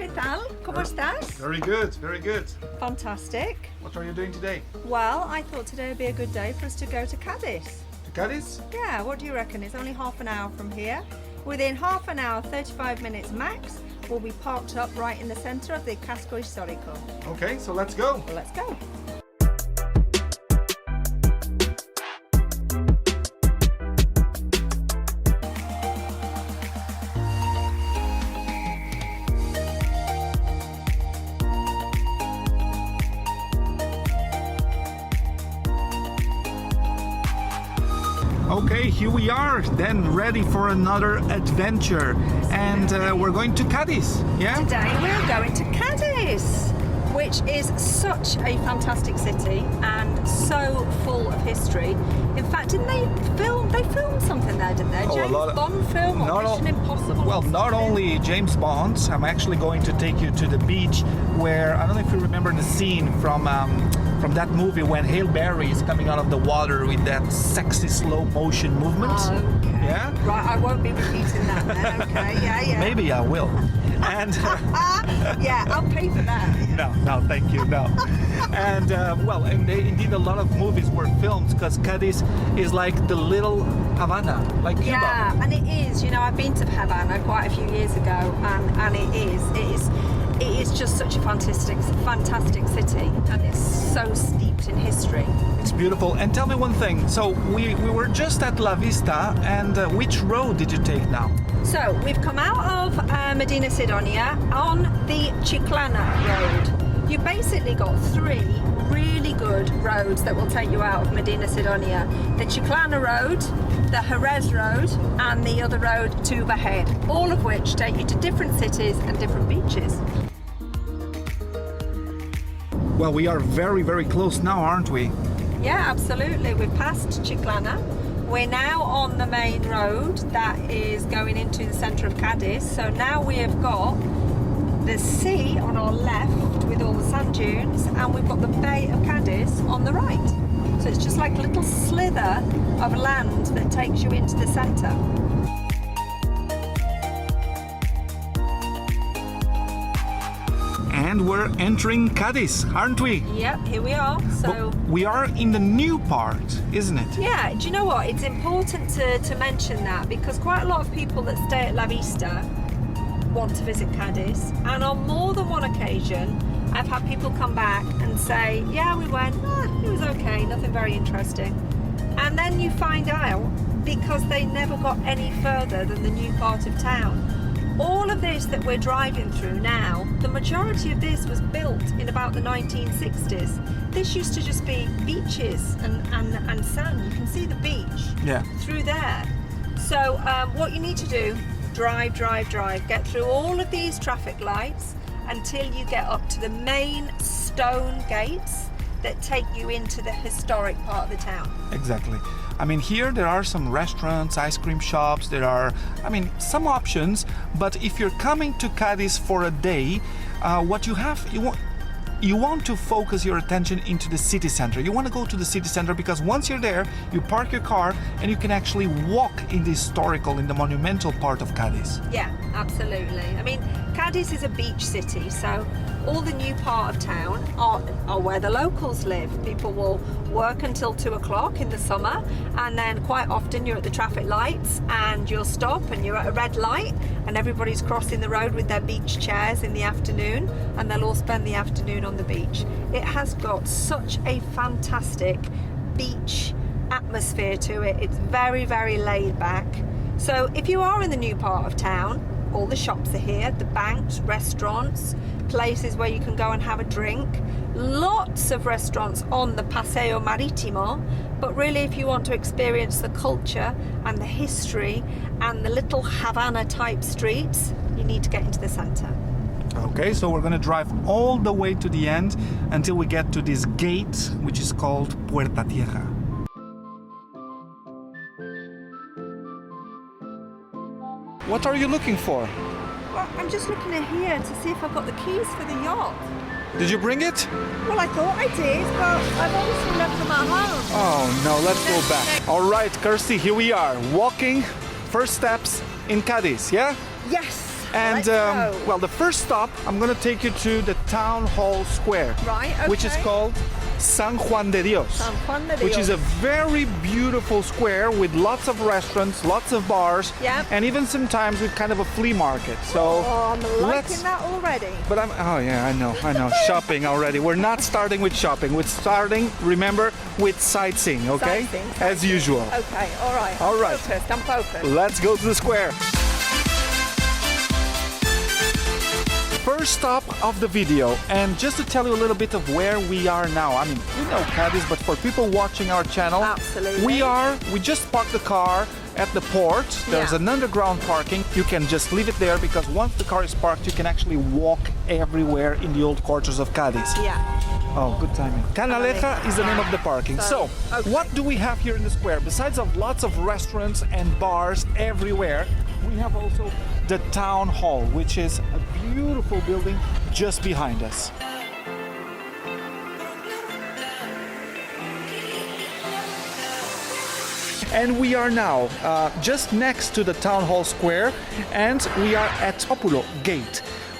¿qué tal? ¿Cómo estás? Very good, very good. Fantastic. What are you doing today? Well, I thought today would be a good day for us to go to Cadiz. To Cadiz? Yeah, what do you reckon? It's only half an hour from here. Within half an hour, 35 minutes max, we'll be parked up right in the centre of the Casco Histórico. Okay, so let's go. Well, let's go. Okay, here we are, then ready for another adventure. And we're going to Cadiz, yeah? Today we're going to Cádiz, which is such a fantastic city and so full of history. In fact, didn't they filmed something there, didn't they? James Bond film or Mission Impossible? Well, not only James Bond, I'm actually going to take you to the beach where, I don't know if you remember the scene from that movie when Hail Berry is coming out of the water with that sexy slow motion movement. Oh, okay. Yeah? Right, I won't be repeating that then. Okay, yeah. Maybe I will. And yeah, I'll pay for that. No, thank you, no. And indeed a lot of movies were filmed because Cadiz is like the little Havana, like Cuba. Yeah, and it is. You know, I've been to Havana quite a few years ago, and it is just such a fantastic city, and it's so steeped in history. It's beautiful. And tell me one thing. So we were just at La Vista, and which road did you take now? So we've come out of Medina Sidonia on the Chiclana road. You basically got three really good roads that will take you out of Medina Sidonia. The Chiclana road, the Jerez road, and the other road to Bahed, all of which take you to different cities and different beaches. Well, we are very, very close now, aren't we? Yeah, absolutely. We've passed Chiclana. We're now on the main road that is going into the centre of Cadiz. So now we have got the sea on our left with all the sand dunes, and we've got the Bay of Cadiz on the right. So it's just like a little slither of land that takes you into the centre. And we're entering Cadiz, aren't we? Yep, here we are. So but we are in the new part, isn't it? yeah, do you know what? It's important to mention that because quite a lot of people that stay at La Vista want to visit Cadiz, and on more than one occasion I've had people come back and say, yeah, we went, it was okay, nothing very interesting. And then you find out because they never got any further than the new part of town. All of this that we're driving through now, the majority of this was built in about the 1960s. This used to just be beaches and sand. You can see the beach through there. So what you need to do, drive, get through all of these traffic lights until you get up to the main stone gates that take you into the historic part of the town. Exactly. I mean, here there are some restaurants, ice cream shops, there are, some options, but if you're coming to Cadiz for a day, you want to focus your attention into the city center. You want to go to the city center because once you're there, you park your car and you can actually walk in the monumental part of Cadiz. Yeah, absolutely. I mean, Cadiz is a beach city, so all the new part of town are where the locals live. People will work until 2 o'clock in the summer, and then quite often you're at the traffic lights and you'll stop and you're at a red light and everybody's crossing the road with their beach chairs in the afternoon, and they'll all spend the afternoon on the beach. It has got such a fantastic beach atmosphere to it. It's very, very laid back. So if you are in the new part of town, all the shops are here, the banks, restaurants, places where you can go and have a drink. Lots of restaurants on the Paseo Marítimo, but really if you want to experience the culture and the history and the little Havana type streets, you need to get into the centre. Okay, so we're going to drive all the way to the end until we get to this gate, which is called Puerta Tierra. What are you looking for? Well, I'm just looking at here to see if I've got the keys for the yacht. Did you bring it? Well, I thought I did, but I've obviously left them at home. Oh no, let's go back. All right, Kirsty, here we are, walking first steps in Cadiz, yeah? Yes. And Let's go. well, the first stop, I'm going to take you to the Town Hall Square, Right, okay. which is called San Juan de Dios, San Juan de which is a Dios. very beautiful square with lots of restaurants, lots of bars, Yep. and even sometimes with kind of a flea market. So Oh, I'm liking that already. But oh yeah, I know, shopping already. We're not starting with shopping. We're starting, remember, with sightseeing, okay? Sightseeing. As usual. Okay, all right. All right. I'm focused. Let's go to the square. First stop of the video, and just to tell you a little bit of where we are now. I mean, you know Cadiz, but for people watching our channel, Absolutely. we just parked the car at the port. There's Yeah. an underground parking. You can just leave it there because once the car is parked, you can actually walk everywhere in the old quarters of Cadiz. Yeah. Oh, good timing. Canaleja is the name of the parking. So, okay. what do we have here in the square? Besides of lots of restaurants and bars everywhere, we have also the town hall, which is a beautiful building just behind us. And we are now just next to the town hall square, and we are at Populo Gate,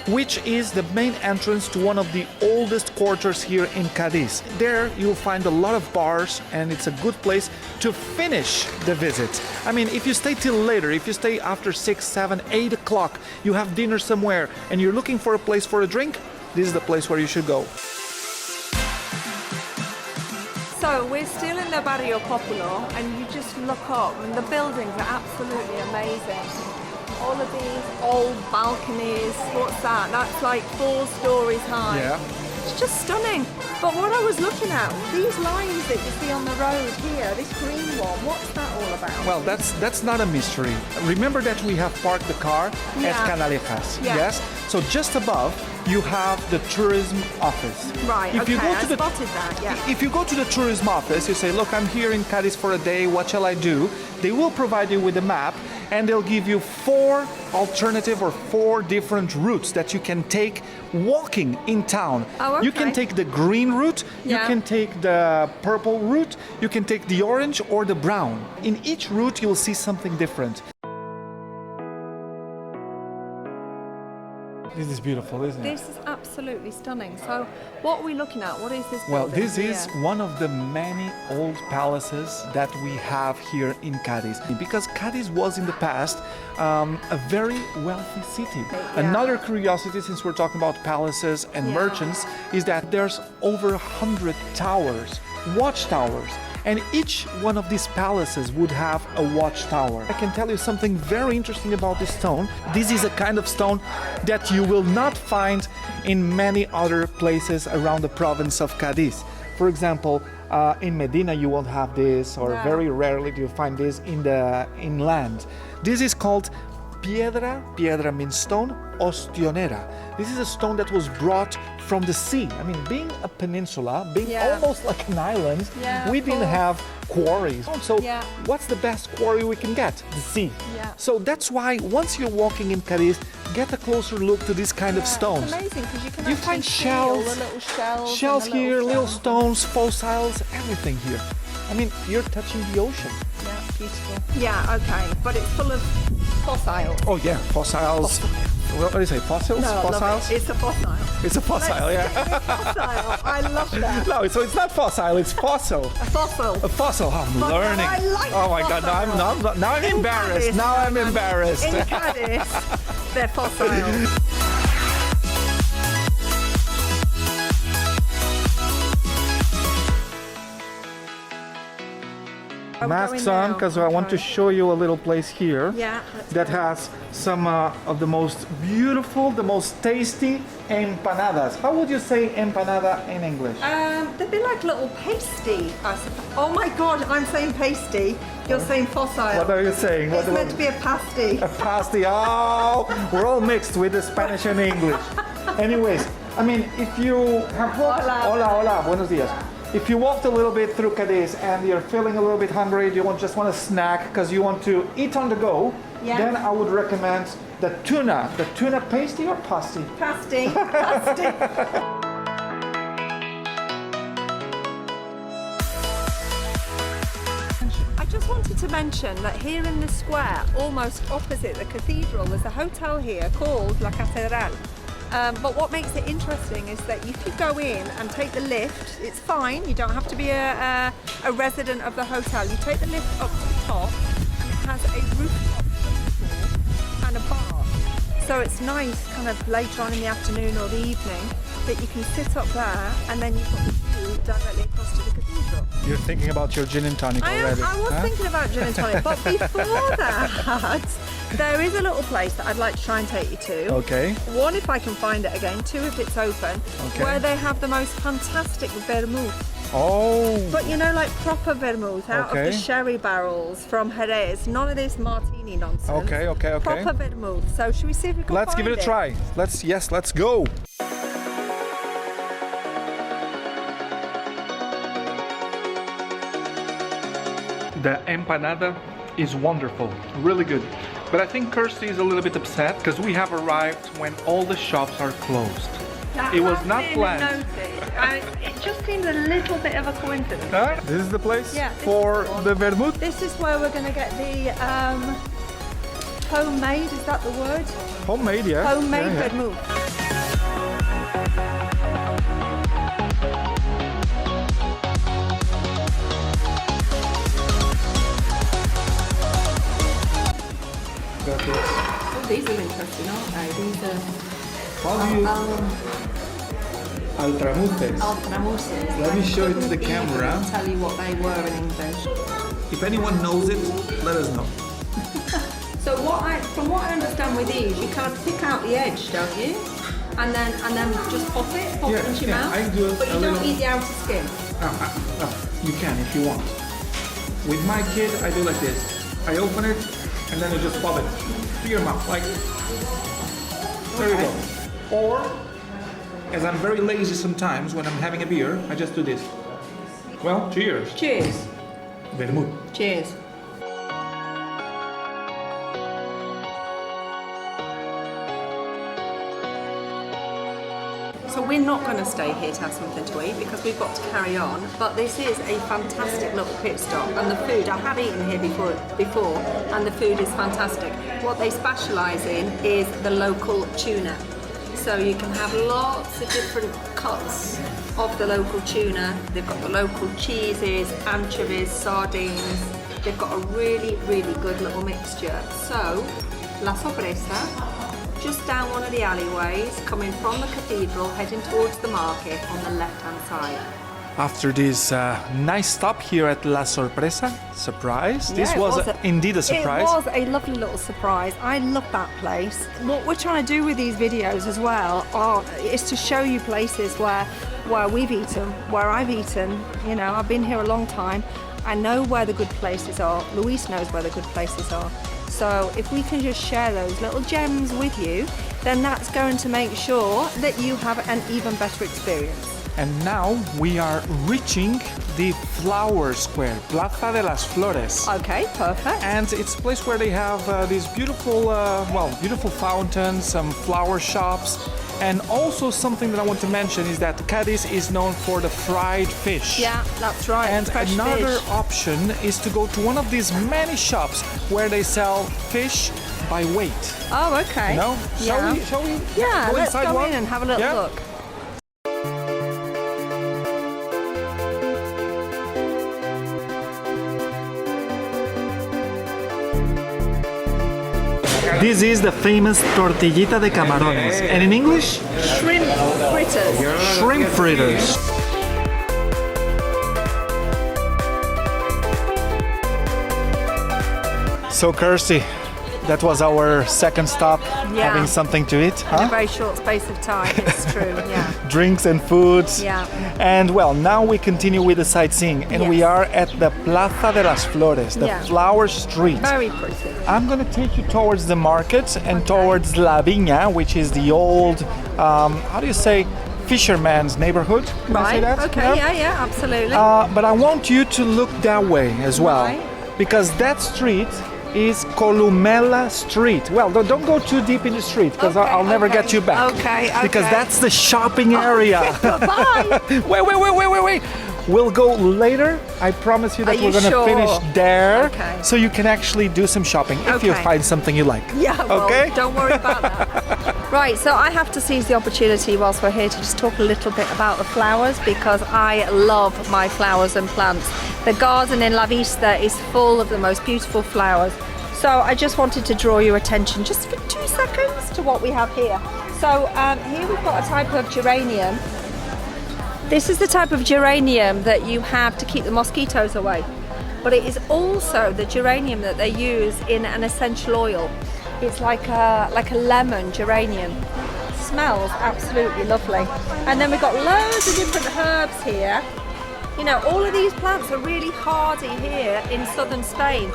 which is the main entrance to one of the oldest quarters here in Cadiz. There you'll find a lot of bars, and it's a good place to finish the visit. I mean, if you stay till later, if you stay after 6, 7, 8 o'clock, you have dinner somewhere and you're looking for a place for a drink, this is the place where you should go. So we're still in the Barrio Populo, and you just look up and the buildings are absolutely amazing. All of these old balconies, what's that? That's like 4 stories high. Yeah. It's just stunning. But what I was looking at, these lines that you see on the road here, this green one, what's that all about? Well, that's not a mystery. Remember that we have parked the car Yeah. at Canalejas, Yeah. yes? So just above, you have the tourism office. Right, If you okay, go I to the spotted that, yeah. If you go to the tourism office, you say, look, I'm here in Cadiz for a day, what shall I do? They will provide you with a map, and they'll give you 4 alternative or 4 different routes that you can take walking in town. Oh, You can okay. take the green route, you Yeah. can take the purple route, you can take the orange or the brown. In each route, you'll see something different. This is beautiful, isn't it? This is absolutely stunning. So what are we looking at? What is this Well, building this is here? one of the many old palaces that we have here in Cadiz. Because Cadiz was in the past a very wealthy city. Yeah. Another curiosity, since we're talking about palaces and Yeah. merchants, is that there's over 100 towers, watchtowers. And each one of these palaces would have a watchtower. I can tell you something very interesting about this stone. This is a kind of stone that you will not find in many other places around the province of Cadiz. For example, in Medina you won't have this, or No. very rarely do you find this in the inland. This is called piedra means stone, ostionera. This is a stone that was brought from the sea. I mean, being a peninsula, being Yeah. almost like an island, Yeah, we of didn't course. have quarries. So Yeah. what's the best quarry we can get? The sea. Yeah. So that's why once you're walking in Cadiz, get a closer look to these kind of Yeah, stones. It's amazing because you can You actually find see all shells, the little shells, and Shells the here, little stones. stones, fossils, everything here. I mean, you're touching the ocean. Yeah, beautiful. Yeah, okay, but it's full of fossils. Oh yeah, fossils. What do you say? Fossils? No, I love Fossils? it. It's a fossil. It's a fossil, yeah. Fossil. I love that. No, so it's not fossil, it's fossil. A fossil. A fossil, I'm Fossil, learning. I like Oh my god, now I'm In embarrassed. Cadiz, Now I'm in embarrassed. Cádiz, they're fossil. Masks on, because I want to show you a little place here Yeah, let's that go. has some of the most beautiful, the most tasty empanadas. How would you say empanada in English? They'd be like little pasty, I suppose. Oh my god, I'm saying pasty. You're saying fossil. What are you saying? It's meant to be a pasty. A pasty. Oh, we're all mixed with the Spanish and English. Anyways, I mean, if you have walked... Hola. Hola, buenos días. If you walked a little bit through Cadiz and you're feeling a little bit hungry, you just want a snack because you want to eat on the go, Yeah. then I would recommend the tuna pasty or pasty? Pasty. Pasty. I just just wanted to mention that here in the square, almost opposite the cathedral, there's a hotel here called La Catedral. But what makes it interesting is that if you go in and take the lift, it's fine, you don't have to be a resident of the hotel. You take the lift up to the top and it has a rooftop pool and a bar. So it's nice kind of later on in the afternoon or the evening that you can sit up there and then you've got the view directly across to the cathedral. You're thinking about your gin and tonic already. I was thinking about gin and tonic, but before that, there is a little place that I'd like to try and take you to. Okay. One, if I can find it again. Two, if it's open. Okay. Where they have the most fantastic vermouth. Oh. But you know, like proper vermouth out of the sherry barrels from Jerez. None of this martini nonsense. Okay. Proper vermouth. So should we see if we can Let's find give it a try. Let's go. The empanada is wonderful, really good. But I think Kirsty is a little bit upset because we have arrived when all the shops are closed. It was not planned. It just seems a little bit of a coincidence. This is the place Yeah, for the vermouth? This is where we're going to get the homemade, is that the word? Homemade, yeah. Homemade Yeah. vermouth. Oh, these are interesting, aren't they? These are How do you... Altramutes. altramuses. Let me show it to the camera. I'll tell you what they were in English. If anyone knows it, let us know. So from what I understand with these, you kind of pick out the edge, don't you? And then just pop it into your mouth. I do it but you don't eat the outer skin. You can if you want. With my kid, I do like this. I open it and then I just pop it to your mouth, like. There you go. Or, as I'm very lazy sometimes when I'm having a beer, I just do this. Well, cheers. Cheers. Vermouth. Cheers. So we're not going to stay here to have something to eat because we've got to carry on, but this is a fantastic little pit stop, and the food, I have eaten here before and the food is fantastic. What they specialise in is the local tuna. So you can have lots of different cuts of the local tuna. They've got the local cheeses, anchovies, sardines. They've got a really, really good little mixture. So, La Sorpresa, just down one of the alleyways, coming from the cathedral, heading towards the market on the left-hand side. After this nice stop here at La Sorpresa, surprise. Yeah, this was indeed a surprise. It was a lovely little surprise. I love that place. What we're trying to do with these videos as well is to show you places where we've eaten, where I've eaten. You know, I've been here a long time. I know where the good places are. Luis knows where the good places are. So if we can just share those little gems with you, then that's going to make sure that you have an even better experience. And now we are reaching the Flower Square, Plaza de las Flores. Okay, perfect. And it's a place where they have these beautiful, beautiful fountains, some flower shops. And also something that I want to mention is that Cadiz is known for the fried fish. Yeah, that's right. And fresh another fish. option is to go to one of these many shops where they sell fish by weight. Oh, okay. You know? Yeah. Shall we Yeah, go let's inside go one? in and have a little Yeah? look. This is the famous tortillita de camarones. And in English? Shrimp fritters. Shrimp fritters. So Kirsty, that was our second stop, Yeah. having something to eat. In a very short space of time, it's true, yeah. Drinks and foods. Yeah. And well, now we continue with the sightseeing, and we Yes. are at the Plaza de las Flores, the Yeah. flower street. Very pretty. I'm gonna take you towards the market and towards La Viña, which is the old, how do you say, fisherman's neighborhood? Can I say that? Okay, yeah, absolutely. But I want you to look that way as well, Right. because that street is Columella Street. Well, don't go too deep in the street, because Okay, I'll never okay. get you back. Okay, Because okay. that's the shopping area. Bye. Wait. We'll go later. I promise you that Are we're you going to sure? finish there. Okay. So you can actually do some shopping if you Okay. find something you like. Yeah, well, Okay? don't worry about that. Right, so I have to seize the opportunity whilst we're here to just talk a little bit about the flowers, because I love my flowers and plants. The garden in La Vista is full of the most beautiful flowers. So I just wanted to draw your attention just for 2 seconds to what we have here. So here we've got a type of geranium. This is the type of geranium that you have to keep the mosquitoes away. But it is also the geranium that they use in an essential oil. It's like a lemon geranium. Smells absolutely lovely. And then we've got loads of different herbs here. You know, all of these plants are really hardy here in southern Spain,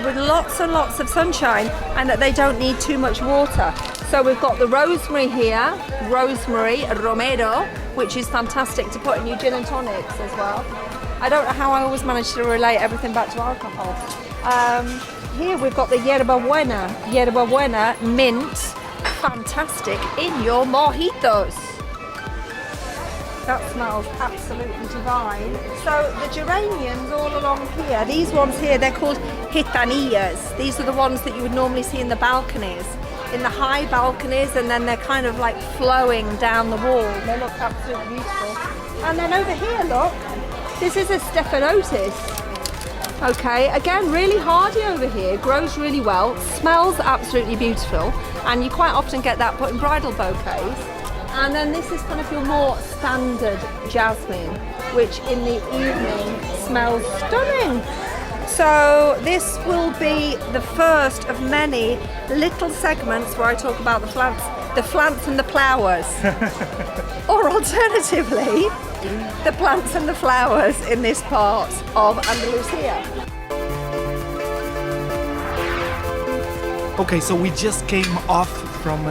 with lots and lots of sunshine, and that they don't need too much water. So we've got the rosemary here, rosemary romero, which is fantastic to put in your gin and tonics as well. I don't know how I always manage to relate everything back to alcohol. Here we've got the yerba buena mint, fantastic in your mojitos. That smells absolutely divine. So the geraniums all along here, these ones here, they're called gitanillas. These are the ones that you would normally see in the balconies, in the high balconies, and then they're kind of like flowing down the wall. They look absolutely beautiful. And then over here, look, this is a stephanotis. Okay, again, really hardy over here, grows really well, smells absolutely beautiful, and you quite often get that put in bridal bouquets. And then this is kind of your more standard jasmine, which in the evening smells stunning. So this will be the first of many little segments where I talk about the plants and the flowers. Or alternatively, the plants and the flowers in this part of Andalusia. Okay, so we just came off from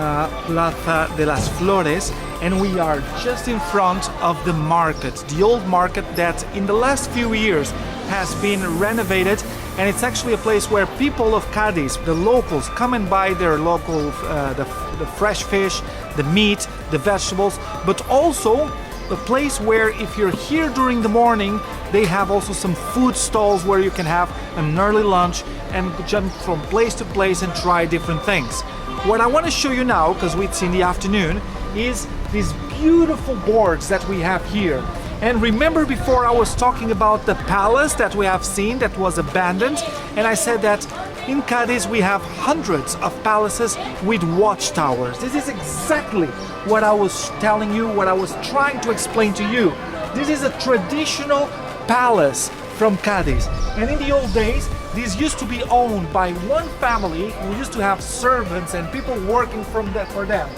Plaza de las Flores, and we are just in front of the market, the old market that in the last few years has been renovated, and it's actually a place where people of Cadiz, the locals, come and buy their local the fresh fish, the meat, the vegetables, but also a place where if you're here during the morning, they have also some food stalls where you can have an early lunch and jump from place to place and try different things. What I want to show you now, because it's in the afternoon, is these beautiful boards that we have here. And remember before I was talking about the palace that we have seen that was abandoned, and I said that in Cadiz we have hundreds of palaces with watchtowers. This is exactly what I was telling you, what I was trying to explain to you. This is a traditional palace from Cadiz, and in the old days these used to be owned by one family who used to have servants and people working for them.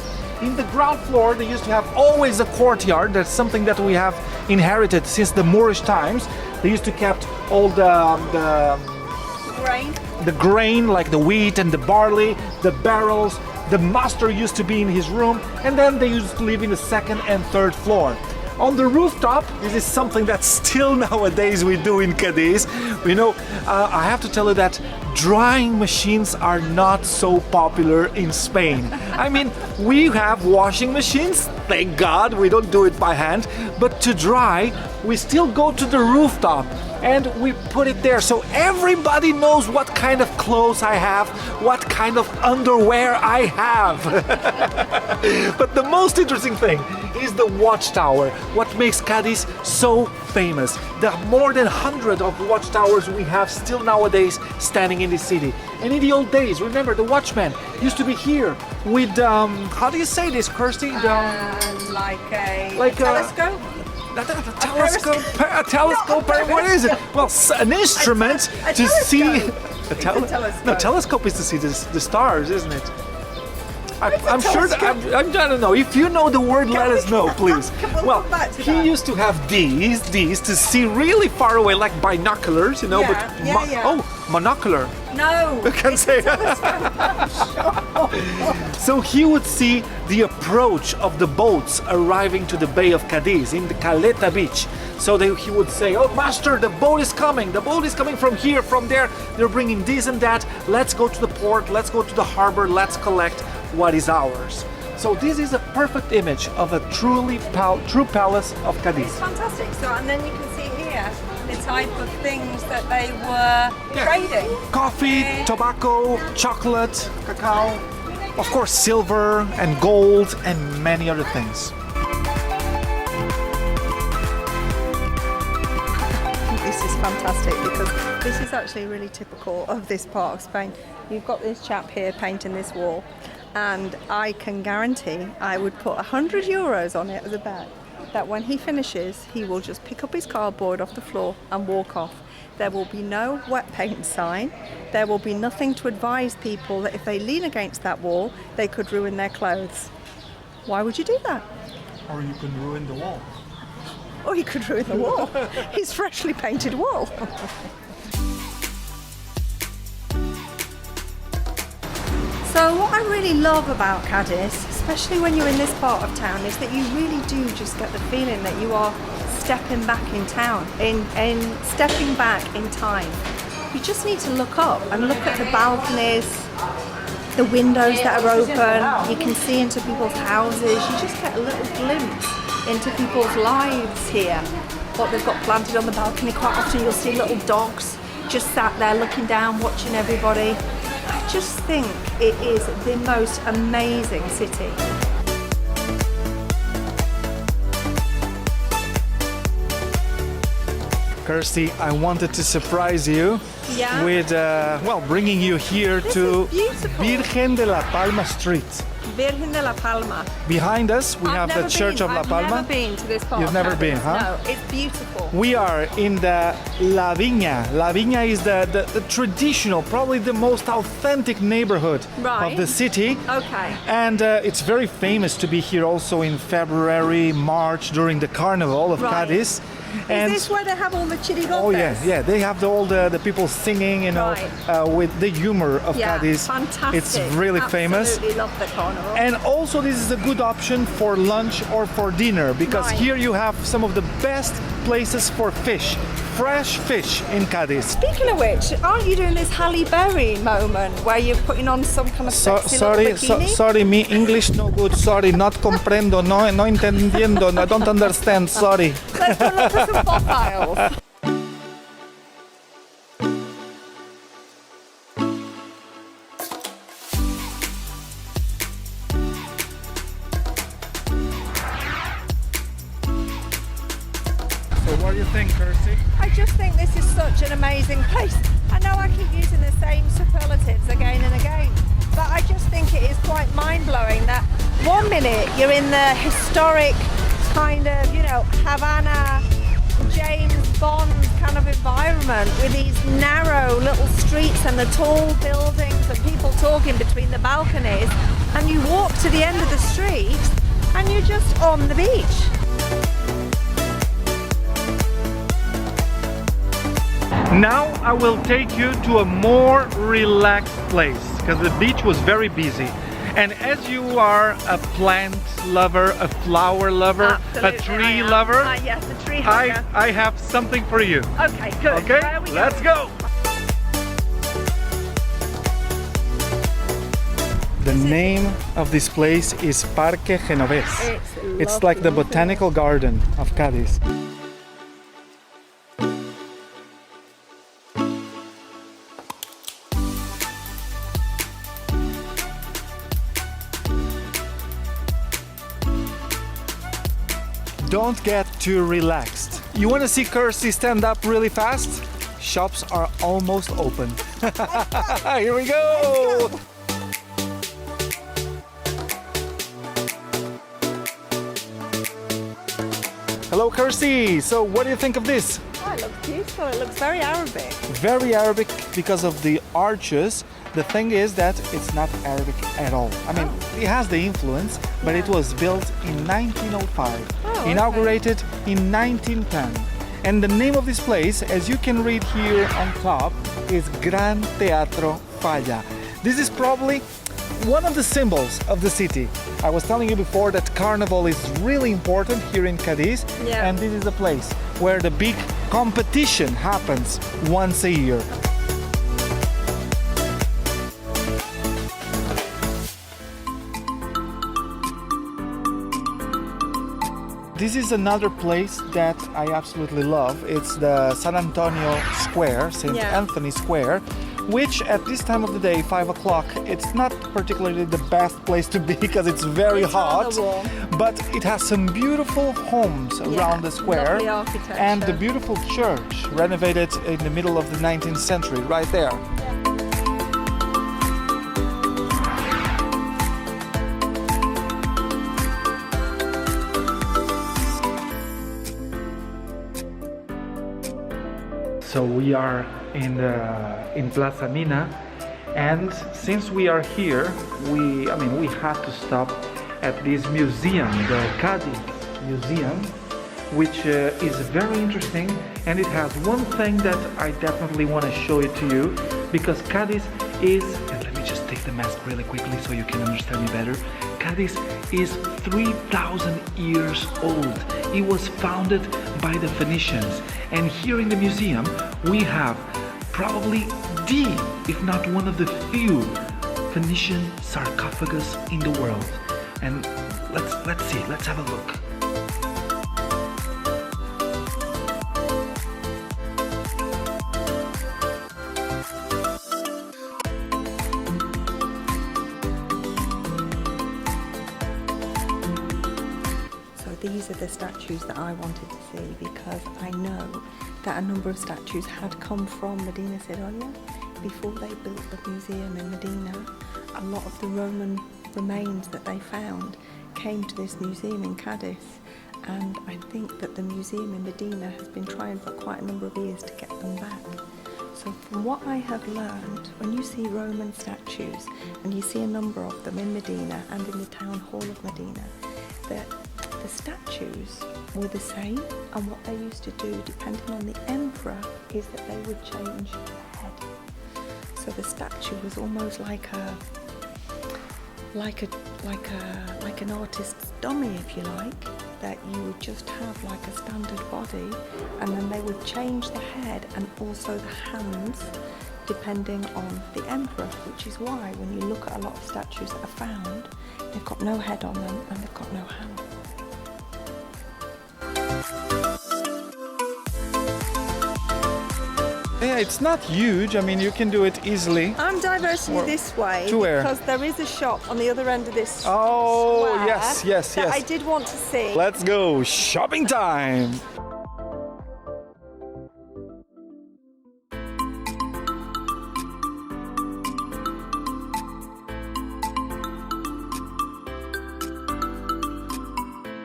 In the ground floor they used to have always a courtyard. That's something that we have inherited since the Moorish times. They used to keep all the grain, like the wheat and the barley, the barrels. The master used to be in his room, and then they used to live in the second and third floor. On the rooftop, this is something that still nowadays we do in Cadiz. You know, I have to tell you that drying machines are not so popular in Spain. I mean, we have washing machines, thank God, we don't do it by hand, but to dry, we still go to the rooftop and we put it there so everybody knows what kind of clothes I have, what kind of underwear I have. But the most interesting thing is the watchtower, what makes Cadiz so famous. There are more than 100 of watchtowers we have still nowadays standing in the city. And in the old days, remember, the watchman used to be here with, how do you say this, Kirsty? Like a telescope? A telescope, what is it? Well, an instrument to see. No, telescope is to see the stars, isn't it? I'm sure that, I don't know. If you know the word, let us know, please. Well, he used to have these to see really far away, like binoculars, you know. Oh, monocular. No. I can say. So he would see the approach of the boats arriving to the Bay of Cadiz in the Caleta beach. So he would say, "Oh, master, the boat is coming. The boat is coming from here, from there. They're bringing this and that. Let's go to the port. Let's go to the harbor. Let's collect what is ours." So this is a perfect image of a true palace of Cadiz. It's fantastic. So, and then you can see here type of things that they were trading. Coffee, tobacco, chocolate, cacao, of course silver and gold and many other things. This is fantastic because this is actually really typical of this part of Spain. You've got this chap here painting this wall, and I can guarantee I would put €100 on it as a bet that when he finishes he will just pick up his cardboard off the floor and walk off. There will be no wet paint sign. There will be nothing to advise people that if they lean against that wall they could ruin their clothes. Why would you do that? Or you can ruin the wall. Or he could ruin the wall. His freshly painted wall. So what I really love about Cadiz, especially when you're in this part of town, is that you really do just get the feeling that you are stepping back in town, in stepping back in time. You just need to look up and look at the balconies, the windows that are open. You can see into people's houses. You just get a little glimpse into people's lives here. What they've got planted on the balcony. Quite often you'll see little dogs just sat there looking down, watching everybody. I just think it is the most amazing city. Kirsty, I wanted to surprise you with, bringing you here to Virgen de la Palma Street. Virgen de la Palma. Behind us, we have the Church of La Palma. I've never been to this part. You've never been, huh? No, it's beautiful. We are in the La Viña. La Viña is the traditional, probably the most authentic neighborhood of the city. Okay. And it's very famous to be here also in February, March, during the Carnival of Cadiz. Is this where they have all the chirigotes? Oh yeah, they have all the people singing, with the humor of Cadiz. Fantastic. It's really famous. Absolutely love the carnival. And also this is a good option for lunch or for dinner, because here you have some of the best places for fish. Fresh fish in Cadiz. Speaking of which, aren't you doing this Halle Berry moment where you're putting on some kind of sexy little bikini? Sorry, me English no good. Sorry, not comprendo, no entendiendo, I don't understand. Sorry. Let's go look for some bobtails. What do you think, Kirsty? I just think this is such an amazing place. I know I keep using the same superlatives again and again, but I just think it is quite mind-blowing that 1 minute you're in the historic kind of, Havana, James Bond kind of environment with these narrow little streets and the tall buildings and people talking between the balconies, and you walk to the end of the street and you're just on the beach. Now I will take you to a more relaxed place, because the beach was very busy. And as you are a plant lover, a flower lover, a tree lover, yes, a tree hugger. I have something for you. Okay, good. Okay, let's go. The name of this place is Parque Genovés. It's like the botanical garden of Cadiz. Don't get too relaxed. You want to see Kirsty stand up really fast? Shops are almost open. Here we go! Hello Kirsty! So what do you think of this? Oh, it looks beautiful. It looks very Arabic. Very Arabic because of the arches. The thing is that it's not Arabic at all. I mean, it has the influence, but it was built in 1905, inaugurated in 1910. And the name of this place, as you can read here on top, is Gran Teatro Falla. This is probably one of the symbols of the city. I was telling you before that Carnival is really important here in Cadiz, and this is the place where the big competition happens once a year. this is another place that I absolutely love. It's the San Antonio Square, St. Anthony Square, which at this time of the day, 5 o'clock, it's not particularly the best place to be because it's very hot. But it has some beautiful homes around the square and the beautiful church renovated in the middle of the 19th century right there. So we are in Plaza Mina, and since we are here, we have to stop at this museum, the Cádiz Museum, which is very interesting, and it has one thing that I definitely want to show it to you, because Cadiz is, and let me just take the mask really quickly so you can understand me better. Cadiz is 3,000 years old. It was founded by the Phoenicians, and here in the museum we have probably the, if not one of the few, Phoenician sarcophagus in the world. And let's see, let's have a look. These are the statues that I wanted to see because I know that a number of statues had come from Medina Sidonia. Before they built the museum in Medina, a lot of the Roman remains that they found came to this museum in Cadiz, and I think that the museum in Medina has been trying for quite a number of years to get them back. So from what I have learned, when you see Roman statues, and you see a number of them in Medina and in the town hall of Medina, that the statues were the same, and what they used to do, depending on the emperor, is that they would change the head. So the statue was almost like an artist's dummy, if you like, that you would just have like a standard body, and then they would change the head and also the hands depending on the emperor, which is why when you look at a lot of statues that are found, they've got no head on them and they've got no hands. Yeah, it's not huge. I mean, you can do it easily. I'm diverting you this way because there is a shop on the other end of this square yes. I did want to see. Let's go, shopping time!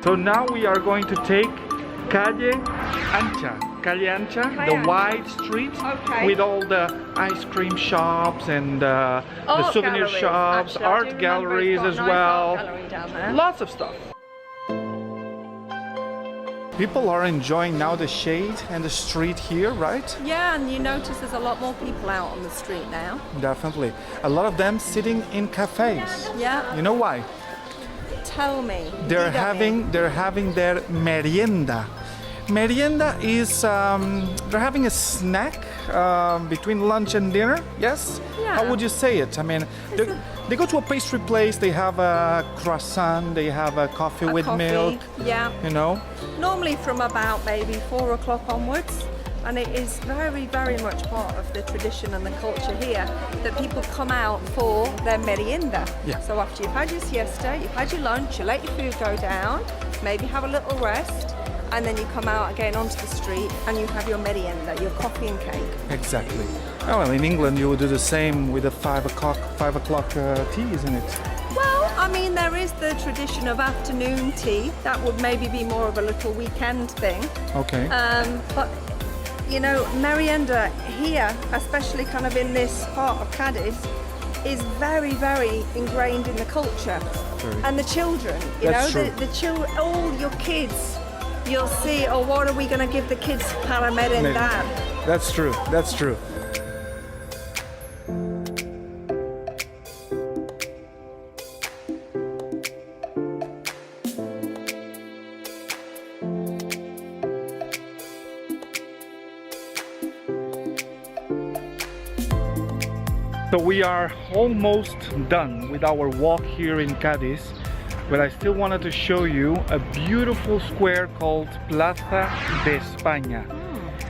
So now we are going to take Calle Ancha, the wide street with all the ice cream shops and the souvenir shops, art galleries as well. Lots of stuff. People are enjoying now the shade and the street here, right? Yeah, and you notice there's a lot more people out on the street now. Definitely. A lot of them sitting in cafes. Yeah. You know why? Tell me. They're having their merienda. Merienda is they're having a snack between lunch and dinner. Yes. Yeah. How would you say it? I mean, they go to a pastry place. They have a croissant. They have a coffee with milk. Yeah. You know. Normally from about maybe 4 o'clock onwards. And it is very, very much part of the tradition and the culture here that people come out for their merienda. Yeah. So after you've had your siesta, you've had your lunch, you let your food go down, maybe have a little rest, and then you come out again onto the street and you have your merienda, your coffee and cake. Exactly. Oh, well, in England you would do the same with a 5 o'clock tea, isn't it? Well, I mean, there is the tradition of afternoon tea. That would maybe be more of a little weekend thing. Okay. But you know, merienda here, especially kind of in this part of Cadiz, is very, very ingrained in the culture. And the children, you know, the children, all your kids, you'll see, oh, what are we going to give the kids para merendar? That's true, that's true. So we are almost done with our walk here in Cadiz. but I still wanted to show you a beautiful square called Plaza de España.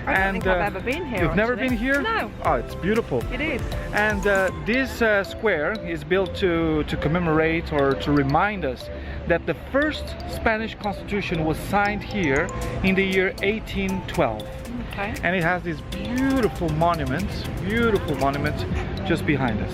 I don't think I've ever been here. You've never been here? No. Oh, it's beautiful. It is. And this square is built to commemorate or to remind us that the first Spanish Constitution was signed here in the year 1812. Okay. And it has this beautiful monument just behind us.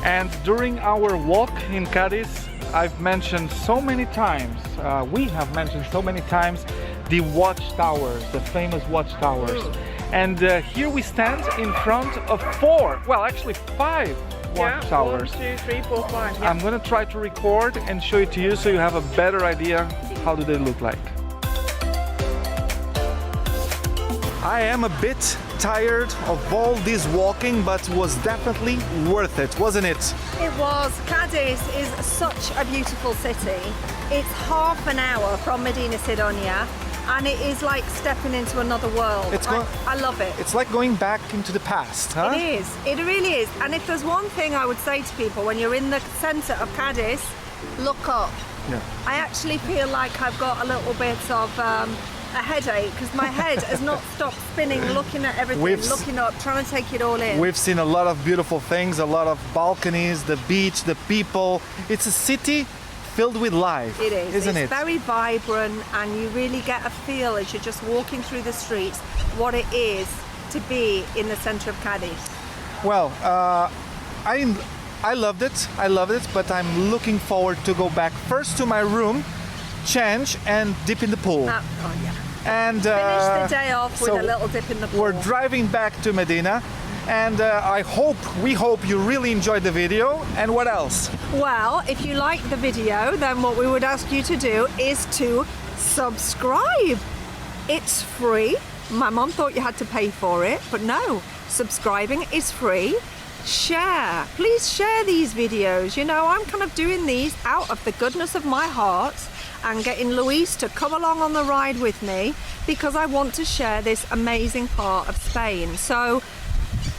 And during our walk in Cadiz, I've mentioned so many times, we have mentioned so many times, the watchtowers, the famous watchtowers. And here we stand in front of 4, well actually 5 watchtowers. 1, 2, 3, 4, 5. Yeah. I'm going to try to record and show it to you so you have a better idea how do they look like. I am a bit tired of all this walking, but was definitely worth it, wasn't it? It was. Cadiz is such a beautiful city. It's half an hour from Medina Sidonia, and it is like stepping into another world. I love it. It's like going back into the past, huh? It is. It really is. And if there's one thing I would say to people when you're in the centre of Cadiz, look up. Yeah. I actually feel like I've got a little bit of a headache because my head has not stopped spinning, looking at everything, looking up, trying to take it all in. We've seen a lot of beautiful things, a lot of balconies, the beach, the people. It's a city filled with life. It is, isn't it? It's very vibrant, and you really get a feel as you're just walking through the streets what it is to be in the centre of Cadiz. Well, I loved it, but I'm looking forward to go back first to my room, change and dip in the pool. Oh yeah. And finish the day off with a little dip in the pool. We're driving back to Medina, and we hope you really enjoyed the video. And what else? Well, if you like the video, then what we would ask you to do is to subscribe. It's free. My mom thought you had to pay for it, but no, subscribing is free. Share, please share these videos. You know, I'm kind of doing these out of the goodness of my heart and getting Luis to come along on the ride with me because I want to share this amazing part of Spain. So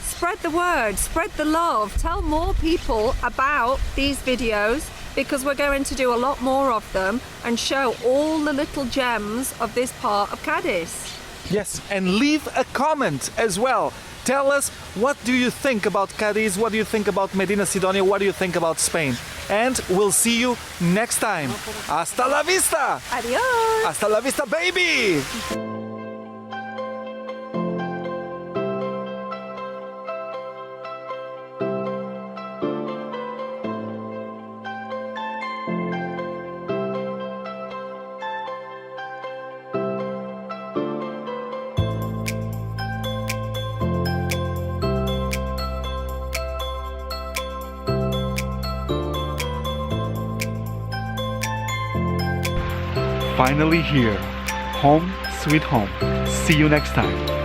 spread the word, spread the love, tell more people about these videos because we're going to do a lot more of them and show all the little gems of this part of Cadiz. Yes, and leave a comment as well. Tell us, what do you think about Cadiz? What do you think about Medina Sidonia? What do you think about Spain? And we'll see you next time. Hasta la vista! Adios! Hasta la vista, baby! Finally here. Home, sweet home. See you next time.